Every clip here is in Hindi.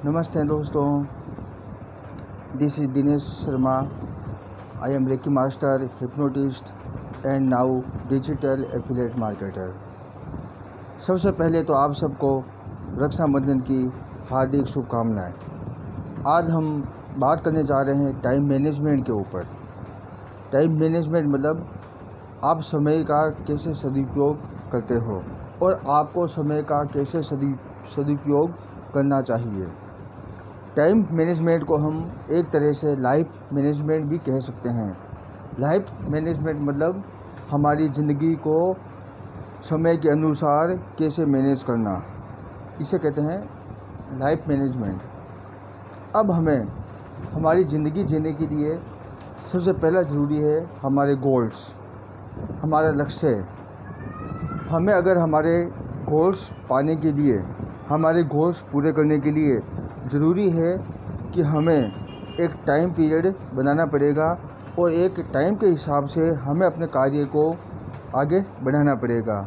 नमस्ते दोस्तों, this is Dinesh Sharma. I am reiki master, hypnotist and now digital affiliate marketer. सबसे पहले तो आप सबको रक्षाबंधन की हार्दिक शुभकामनाएं। आज हम बात करने जा रहे हैं टाइम मैनेजमेंट के ऊपर। टाइम मैनेजमेंट मतलब आप समय का कैसे सदुपयोग करते हो और आपको समय का कैसे सदुपयोग करना चाहिए। टाइम मैनेजमेंट को हम एक तरह से लाइफ मैनेजमेंट भी कह सकते हैं। लाइफ मैनेजमेंट मतलब हमारी ज़िंदगी को समय के अनुसार कैसे मैनेज करना, इसे कहते हैं लाइफ मैनेजमेंट। अब हमें हमारी ज़िंदगी जीने के लिए सबसे पहला ज़रूरी है हमारे गोल्स, हमारा लक्ष्य। हमें अगर हमारे गोल्स पाने के लिए, हमारे गोल्स पूरे करने के लिए ज़रूरी है कि हमें एक टाइम पीरियड बनाना पड़ेगा और एक टाइम के हिसाब से हमें अपने कार्य को आगे बढ़ाना पड़ेगा।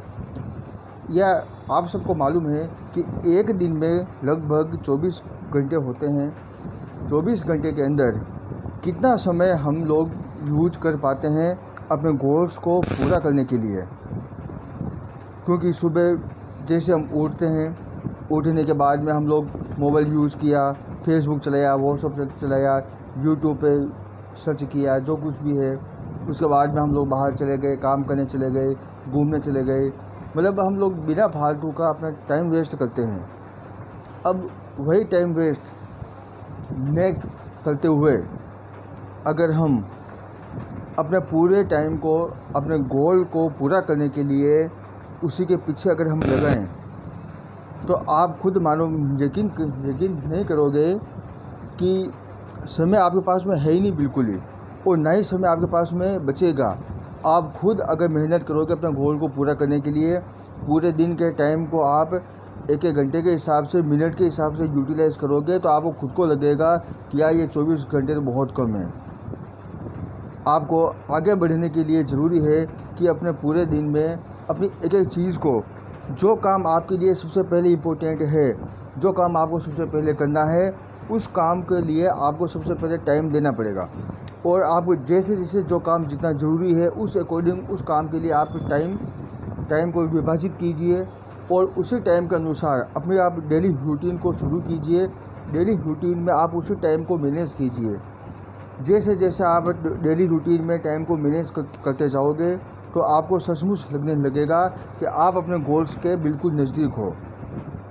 यह आप सबको मालूम है कि एक दिन में लगभग 24 घंटे होते हैं। 24 घंटे के अंदर कितना समय हम लोग यूज कर पाते हैं अपने गोल्स को पूरा करने के लिए। क्योंकि सुबह जैसे हम उठते हैं, उठने के बाद में हम लोग मोबाइल यूज़ किया, फेसबुक चलाया, व्हाट्सएप चलाया, यूट्यूब पे सर्च किया, जो कुछ भी है। उसके बाद में हम लोग बाहर चले गए, काम करने चले गए, घूमने चले गए। मतलब हम लोग बिना फालतू का अपना टाइम वेस्ट करते हैं। अब वही टाइम वेस्ट न करते हुए अगर हम अपने पूरे टाइम को, अपने गोल को पूरा करने के लिए उसी के पीछे अगर हम लगाएं, तो आप खुद मानो, यकीन नहीं करोगे कि समय आपके पास में है ही नहीं बिल्कुल ही, और ना ही समय आपके पास में बचेगा। आप खुद अगर मेहनत करोगे अपने गोल को पूरा करने के लिए, पूरे दिन के टाइम को आप एक घंटे के हिसाब से, मिनट के हिसाब से यूटिलाइज़ करोगे, तो आपको खुद को लगेगा कि यार ये 24 घंटे तो बहुत कम है। आपको आगे बढ़ने के लिए ज़रूरी है कि अपने पूरे दिन में अपनी एक एक चीज़ को, जो काम आपके लिए सबसे पहले इम्पोर्टेंट है, जो काम आपको सबसे पहले करना है, उस काम के लिए आपको सबसे पहले टाइम देना पड़ेगा। और आपको जैसे जैसे जो काम जितना ज़रूरी है उस अकॉर्डिंग उस काम के लिए आप टाइम को विभाजित कीजिए और उसी टाइम के अनुसार अपने आप डेली रूटीन को शुरू कीजिए। डेली रूटीन में आप उसी टाइम को मैनेज कीजिए। जैसे जैसे आप डेली रूटीन में टाइम को मैनेज करते जाओगे, तो आपको सचमुच लगने लगेगा कि आप अपने गोल्स के बिल्कुल नज़दीक हो।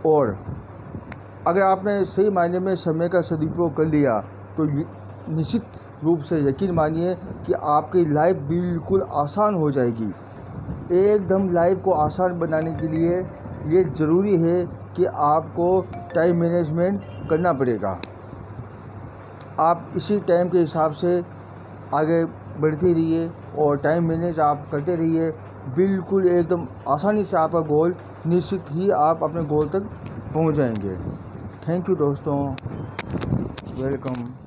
और अगर आपने सही मायने में समय का सदुपयोग कर लिया, तो निश्चित रूप से यकीन मानिए कि आपकी लाइफ बिल्कुल आसान हो जाएगी। एकदम लाइफ को आसान बनाने के लिए ये ज़रूरी है कि आपको टाइम मैनेजमेंट करना पड़ेगा। आप इसी टाइम के हिसाब से आगे बढ़ते रहिए और टाइम मैनेज आप करते रहिए। बिल्कुल एकदम आसानी से आपका गोल, निश्चित ही आप अपने गोल तक पहुंच जाएंगे। थैंक यू दोस्तों, वेलकम।